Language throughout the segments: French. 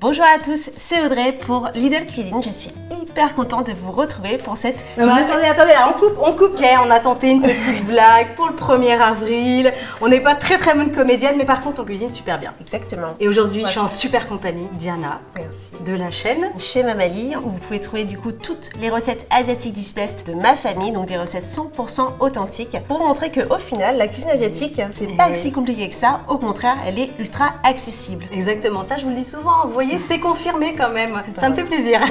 Bonjour à tous, c'est Audrey pour Lidl Cuisine. Je suis hyper contente de vous retrouver pour cette... Attendez, là, on coupe. Okay, on a tenté une petite blague pour le 1er avril. On n'est pas très bonne comédienne, mais par contre on cuisine super bien. Exactement. Et aujourd'hui, je suis en super compagnie, Diana, merci, de la chaîne Chez Mamali, où vous pouvez trouver du coup toutes les recettes asiatiques du sud-est de ma famille, donc des recettes 100% authentiques, pour vous montrer qu'au final, la cuisine asiatique, c'est pas si compliqué que ça. Au contraire, elle est ultra accessible. Exactement, ça je vous le dis souvent, vous voyez, c'est confirmé quand même, ça me fait plaisir.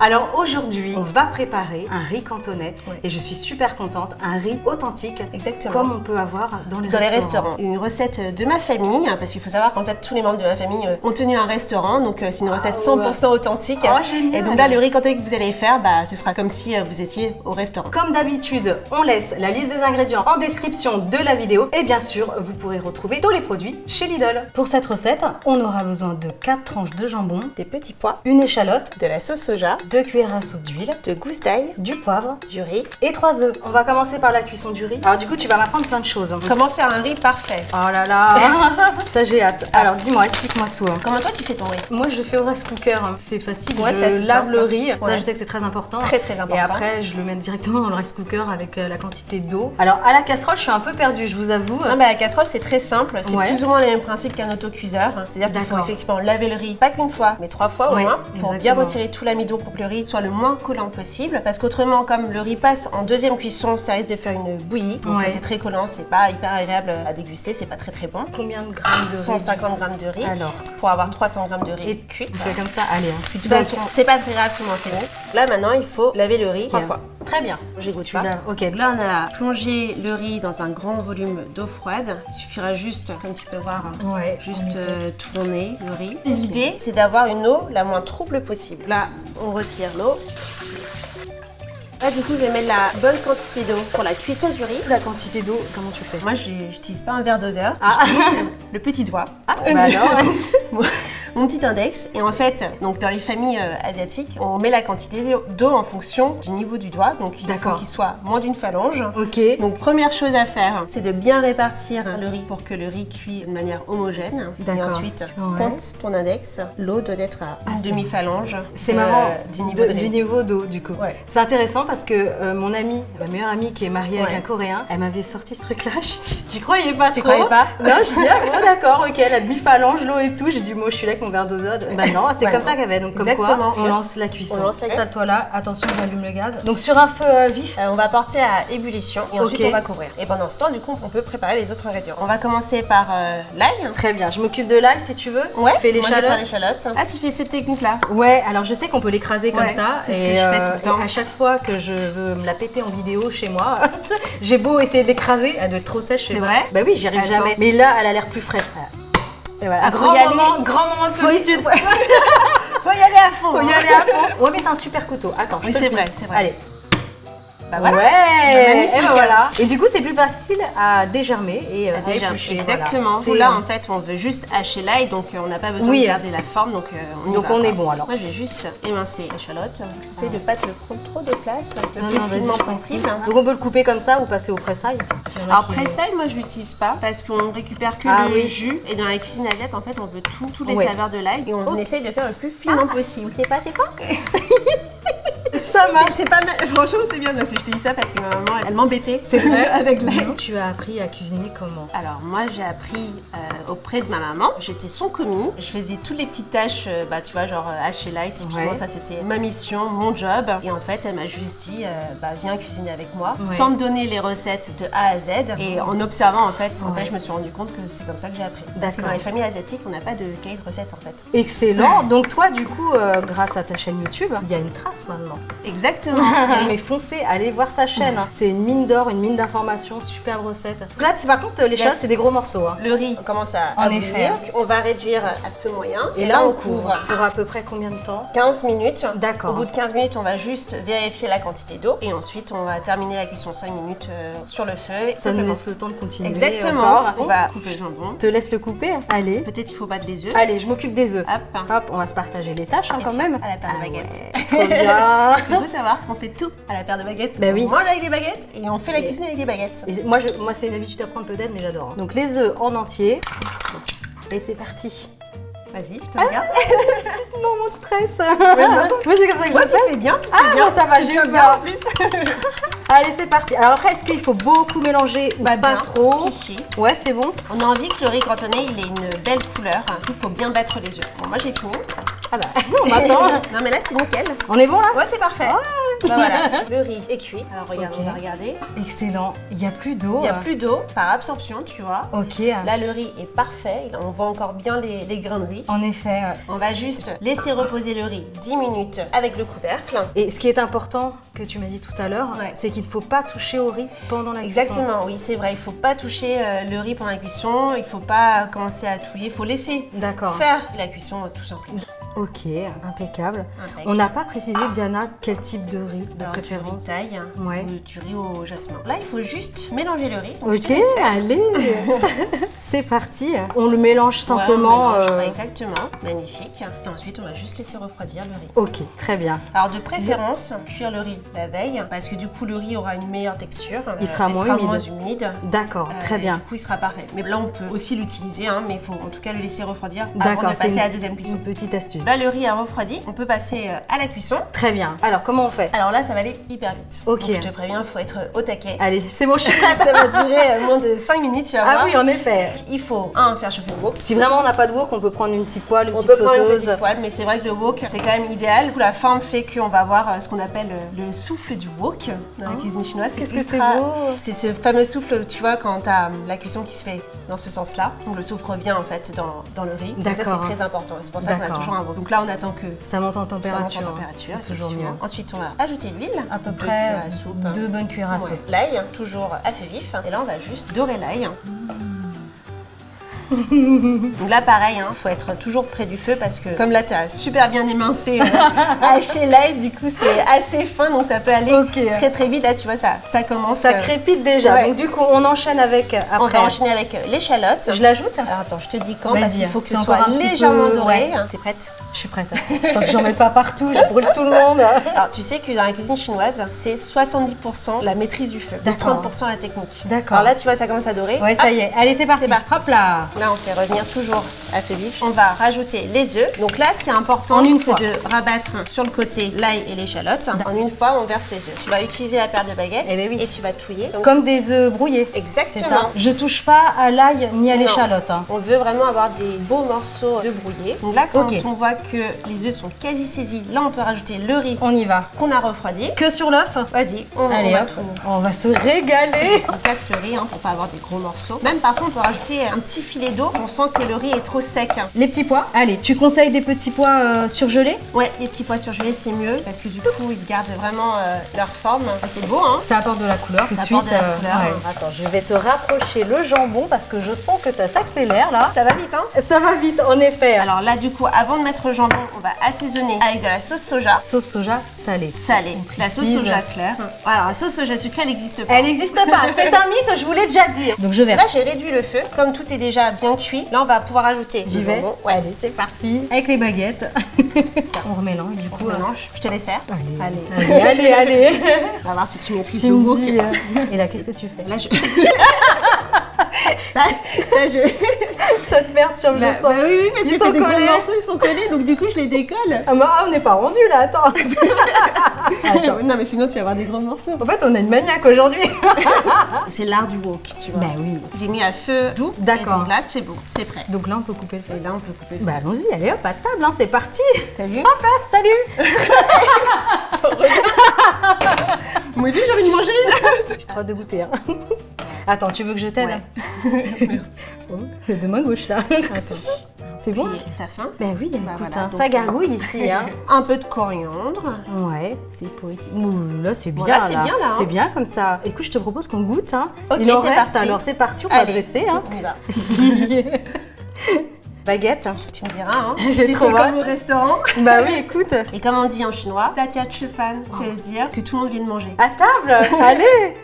Alors aujourd'hui, on va préparer un riz cantonais et je suis super contente, un riz authentique, exactement, comme on peut avoir dans les restaurants. Une recette de ma famille, parce qu'il faut savoir qu'en fait tous les membres de ma famille ont tenu un restaurant, donc c'est une recette 100% authentique. Oh, génial. Et donc là, le riz cantonais que vous allez faire, ce sera comme si vous étiez au restaurant. Comme d'habitude, on laisse la liste des ingrédients en description de la vidéo et bien sûr, vous pourrez retrouver tous les produits chez Lidl. Pour cette recette, on aura besoin de 4 tranches de jambon, des petits pois, une échalote, de la sauce soja, 2 cuillères à soupe d'huile, de gousse d'ail, du poivre, du riz et 3 œufs. On va commencer par la cuisson du riz. Alors du coup, tu vas m'apprendre plein de choses. Comment faire un riz parfait? Oh là là, ça j'ai hâte. Alors dis-moi, explique-moi tout. Comment toi tu fais ton riz? Moi je fais au rice cooker, c'est facile, ouais, je lave le riz, ça je sais que c'est très important. Très important. Et après je le mets directement dans le rice cooker avec la quantité d'eau. Alors à la casserole, je suis un peu perdue, je vous avoue. Non mais la casserole c'est très simple, c'est plus ou moins le même principe qu'un autocuiseur. C'est-à-dire qu'il faut effectivement laver le riz, pas qu'une fois, mais 3 fois au moins, pour bien retirer tout l'amidon pour que le riz soit le moins collant possible. Parce qu'autrement, comme le riz passe en deuxième cuisson, ça risque de faire une bouillie. Donc c'est très collant, c'est pas hyper agréable à déguster, c'est pas très bon. Combien de grammes de riz? 150 grammes de riz. Alors, pour avoir 300 grammes de riz cuit. Tu fais comme ça, allez. De toute façon, c'est pas très grave si on en fait bon. Là maintenant, il faut laver le riz 3 fois. Très bien. J'ai goûté. Ok. Là, on a plongé le riz dans un grand volume d'eau froide. Il suffira juste, comme tu peux voir, tourner le riz. L'idée, c'est d'avoir une eau la moins trouble possible. Là, on retire l'eau. Là, du coup, je vais mettre la bonne quantité d'eau pour la cuisson du riz. La quantité d'eau, comment tu fais? Moi, je n'utilise pas un verre doseur. J'utilise le petit doigt. Mon petit index. Et en fait, donc dans les familles asiatiques, on met la quantité d'eau en fonction du niveau du doigt. Donc il faut qu'il soit moins d'une phalange. Ok. Donc première chose à faire, c'est de bien répartir le riz pour que le riz cuit de manière homogène. Et ensuite, pointe ton index. L'eau doit être à une demi-phalange. C'est marrant, du niveau d'eau du coup. Ouais. C'est intéressant parce que mon amie, ma meilleure amie qui est mariée avec un Coréen, elle m'avait sorti ce truc-là. J'y croyais pas trop. Tu croyais pas? Non, je dis d'accord, ok, la demi-phalange, l'eau et tout. J'ai dit moi je suis là avec mon verre doseur. Bah non, c'est comme ça qu'elle avait. Donc comme quoi, on lance la cuisson. Installe-toi là, attention, j'allume le gaz. Donc sur un feu vif, on va porter à ébullition et ensuite on va couvrir. Et pendant ce temps, du coup, on peut préparer les autres ingrédients. On va commencer par l'ail. Très bien, je m'occupe de l'ail si tu veux. Ouais. Fais l'échalote. Ah, tu fais cette technique-là? Ouais, alors je sais qu'on peut l'écraser comme ça. C'est ce que je fais tout le temps. À chaque fois que je veux me la péter en vidéo chez moi, j'ai beau essayer de l'écraser, elle doit être trop sèche. C'est vrai? Bah oui, j'y arrive jamais. Mais là, elle a l'air plus fraîche. Et voilà. Grand moment de solitude. Faut y aller à fond. Ouais, mais t'as un super couteau. Attends, oui, c'est vrai. Allez. Bah voilà. Ouais, magnifique. Et voilà. Et du coup, c'est plus facile à dégermer et à éplucher. Exactement. Voilà. Là, en fait, on veut juste hacher l'ail, donc on n'a pas besoin de garder la forme. Donc on est bon alors. Moi, je vais juste émincer l'échalote. J'essaie de pas te prendre trop de place, le plus finement possible. Donc on peut le couper comme ça ou passer au pressail. Alors pressail, moi, je l'utilise pas parce qu'on récupère que le jus. Et dans la cuisine asiatique, en fait, on veut tous les saveurs de l'ail et on essaye de faire le plus finement possible. C'est pas Ça marche. C'est pas mal. Franchement, c'est bien. Je te dis ça parce que ma maman, elle m'embêtait. C'est vrai. Avec l'ail. Tu as appris à cuisiner comment? Alors, moi, j'ai appris auprès de ma maman. J'étais son commis. Je faisais toutes les petites tâches, tu vois, genre hacher l'ail. Typiquement, ça, c'était ma mission, mon job. Et en fait, elle m'a juste dit, viens cuisiner avec moi, sans me donner les recettes de A à Z. Et en observant, en fait, je me suis rendu compte que c'est comme ça que j'ai appris. Parce que dans les familles asiatiques, on n'a pas de cahier de recettes, en fait. Excellent. Donc, toi, du coup, grâce à ta chaîne YouTube, il y a une trace maintenant. Exactement. Mais foncez, allez voir sa chaîne. C'est une mine d'or, une mine d'informations, superbe recette. Donc là, par contre, les choses, c'est des gros morceaux. Le riz commence à bouillir. On va réduire à feu moyen. Et là, on couvre. Pour à peu près combien de temps? 15 minutes. D'accord. Au bout de 15 minutes, on va juste vérifier la quantité d'eau. Et ensuite, on va terminer la cuisson 5 minutes sur le feu. Ça nous laisse le temps de continuer. Exactement. On va couper le jambon. Te laisse le couper. Allez. Peut-être qu'il faut battre les œufs. Allez, je m'occupe des œufs. Hop, on va se partager les tâches quand même. À la paire de baguettes. Trop bien. Parce qu'il faut savoir qu'on fait tout à la paire de baguettes. Bah oui. On mange avec les baguettes et on fait la cuisine avec les baguettes. Et moi, c'est une habitude à prendre peut-être, mais j'adore. Donc les œufs en entier. Et c'est parti. Vas-y, je te regarde. Moment de stress. Moi, c'est comme ça que je fais. Tu fais bien, tu fais bien. Bon, ça va, tu j'ai tiens eu bien peur. en plus. Allez, c'est parti. Alors après, est-ce qu'il faut beaucoup mélanger ou pas bien. trop? Chichi. Ouais, c'est bon. On a envie que le riz cantonné, il ait une belle couleur. Il faut bien battre les œufs. Bon, moi, j'ai fini. Ah bah, on m'attend. Non, mais là, c'est nickel. On est bon là? Ouais, c'est parfait. Bah voilà, le riz est cuit. Alors regarde, on va regarder. Excellent. Il n'y a plus d'eau. Il n'y a plus d'eau par absorption, tu vois. Ok. Là, le riz est parfait. On voit encore bien les grains de riz. En effet. On va juste laisser reposer le riz 10 minutes avec le couvercle. Et ce qui est important, que tu m'as dit tout à l'heure, c'est qu'il ne faut pas toucher au riz pendant la cuisson. Exactement, oui, c'est vrai. Il ne faut pas toucher le riz pendant la cuisson. Il ne faut pas commencer à touiller. Il faut laisser faire la cuisson tout simplement. Ok, impeccable. On n'a pas précisé, Diana, quel type de riz de préférence. Du riz taille ou du riz au jasmin. Là, il faut juste mélanger le riz. Donc ok, allez. C'est parti. On le mélange simplement. On mélange, exactement, magnifique. Et ensuite, on va juste laisser refroidir le riz. Ok, très bien. Alors de préférence, cuire le riz la veille, parce que du coup, le riz aura une meilleure texture. Il sera moins humide. D'accord, très bien. Du coup, il sera parfait. Mais là, on peut aussi l'utiliser, mais il faut en tout cas le laisser refroidir avant de passer à la deuxième cuisson. Une petite astuce. Là, le riz a refroidi, on peut passer à la cuisson. Très bien. Alors, comment on fait? Alors là, ça va aller hyper vite. Ok. Donc, je te préviens, il faut être au taquet. Allez, c'est bon, je suis prête. Ça va durer moins de 5 minutes, tu vas voir. Ah oui, en effet. Il faut, faire chauffer le wok. Si vraiment on n'a pas de wok, on peut prendre une petite poêle, une petite sauteuse. On peut prendre une petite poêle, mais c'est vrai que le wok, c'est quand même idéal. La forme fait qu'on va avoir ce qu'on appelle le souffle du wok dans la cuisine chinoise. Qu'est-ce que c'est beau? C'est ce fameux souffle, tu vois, quand tu as la cuisson qui se fait dans ce sens-là. Donc le souffle revient en fait dans le riz. Donc ça, c'est très important. C'est pour ça qu'on a toujours un wok. Donc là, on attend que ça monte en température. C'est toujours mieux. Ensuite, on va ajouter l'huile. À peu près 2 bonnes cuillères à soupe. L'ail, toujours à feu vif. Et là, on va juste dorer l'ail. Donc là pareil, faut être toujours près du feu parce que comme là tu as super bien émincé haché l'ail, du coup c'est assez fin donc ça peut aller très très vite. Là tu vois ça commence. Ça crépite déjà. Donc du coup on enchaîne avec après. On va enchaîner avec l'échalote. Je l'ajoute? Alors attends, je te dis quand parce qu'il faut que ce soit un légèrement doré. T'es prête? Je suis prête. Tant que j'en mette pas partout, je brûle tout le monde. Alors tu sais que dans la cuisine chinoise, c'est 70% la maîtrise du feu, 30% la technique. D'accord. Alors là tu vois ça commence à dorer. Ouais, ça y est. Allez, c'est parti. Hop là. Là on fait revenir toujours à feu vif. On va rajouter les œufs. Donc là ce qui est important c'est de rabattre sur le côté l'ail et l'échalote. En une fois on verse les œufs. Tu vas utiliser la paire de baguettes et tu vas touiller. Donc, comme des œufs brouillés. Exactement. Ça. Je touche pas à l'ail ni à l'échalote. On veut vraiment avoir des beaux morceaux de brouillé. Donc là quand on voit que les œufs sont quasi saisis, là on peut rajouter le riz. On y va. Qu'on a refroidi. Que sur l'œuf. Vas-y, on va se régaler. On casse le riz pour pas avoir des gros morceaux. Même parfois on peut rajouter un petit filet d'eau. On sent que le riz est trop sec. Les petits pois. Allez, tu conseilles des petits pois surgelés? Ouais, les petits pois surgelés c'est mieux parce que du coup ils gardent vraiment leur forme. C'est beau Ça apporte de la couleur tout de suite. Attends, je vais te rapprocher le jambon parce que je sens que ça s'accélère là. Ça va vite Ça va vite en effet. Alors là du coup avant de mettre le jambon, on va assaisonner avec de la sauce soja. Sauce soja salée. La sauce soja claire. Alors la sauce soja sucrée elle n'existe pas. Elle n'existe pas, c'est un mythe, je vous l'ai déjà dit. Donc je verse. Là j'ai réduit le feu, comme tout est déjà bien cuit. Là on va pouvoir ajouter J'y vais. Ouais, allez, c'est parti. Avec les baguettes. On remélange du coup. On mélange. Je te laisse faire. Allez. On va voir si tu maîtrises le mot. Et là qu'est-ce que tu fais? Là je... Ça te perturbe le sang. Oui, mais c'est des gros morceaux, ils sont collés, donc du coup je les décolle. On n'est pas rendu là, attends. Non mais sinon tu vas avoir des gros morceaux. En fait on a une maniaque aujourd'hui. C'est l'art du wok, tu vois. Bah oui. J'ai mis à feu doux. D'accord. Donc là c'est bon, c'est prêt. Donc là on peut couper le feu. Et là on peut couper le feu. Bah allons-y, allez hop, à table, c'est parti. T'as vu? Hop, salut. Moi aussi j'ai envie de manger. J'ai trop hâte de goûter. Attends, tu veux que je t'aide? Merci. C'est de ma gauche là. Attends. C'est bon? T'as faim? Ben oui, écoute, ça gargouille ici. Un peu de coriandre. Ouais, c'est poétique. Ouh, là, c'est bien. Là, c'est bien là. C'est bien comme ça. Écoute, je te propose qu'on goûte. Ok, il en c'est reste, parti. alors c'est parti, on va dresser. On y va. Baguette. Tu me diras, si c'est comme au restaurant. Bah oui, écoute. Et comme on dit en chinois, Tatia Chufan, ça veut dire que tout le monde vient de manger. À table. Allez.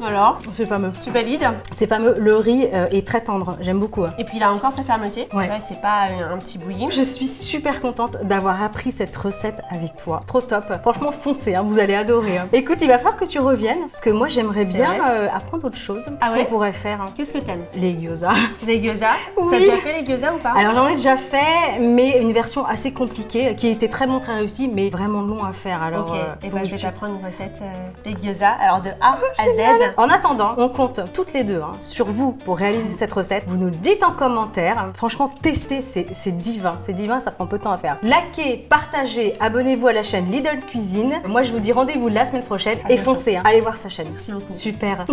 Alors, c'est fameux. Tu valides? C'est fameux. Le riz est très tendre. J'aime beaucoup. Et puis il a encore sa fermeté. Ouais. Tu vois, c'est pas un petit bouilli. Je suis super contente d'avoir appris cette recette avec toi. Trop top. Franchement, foncez, hein, vous allez adorer. Hein. Écoute, il va falloir que tu reviennes parce que moi, j'aimerais bien apprendre autre chose. Ah ouais? Qu'on pourrait faire. Hein. Qu'est-ce que t'aimes? Les gyoza. Les gyoza? Oui. T'as déjà fait les gyoza ou pas? Alors j'en ai déjà fait, mais une version assez compliquée qui était très bon, très réussie, mais vraiment long à faire. Alors, ok, et ben je vais t'apprendre une recette des gyoza, alors de A à Z. En attendant, on compte toutes les deux sur vous pour réaliser cette recette. Vous nous le dites en commentaire. Franchement, testez, c'est divin. C'est divin, ça prend peu de temps à faire. Likez, partagez, abonnez-vous à la chaîne Lidl Cuisine. Moi, je vous dis rendez-vous la semaine prochaine et foncez, allez voir sa chaîne. Merci beaucoup. Super.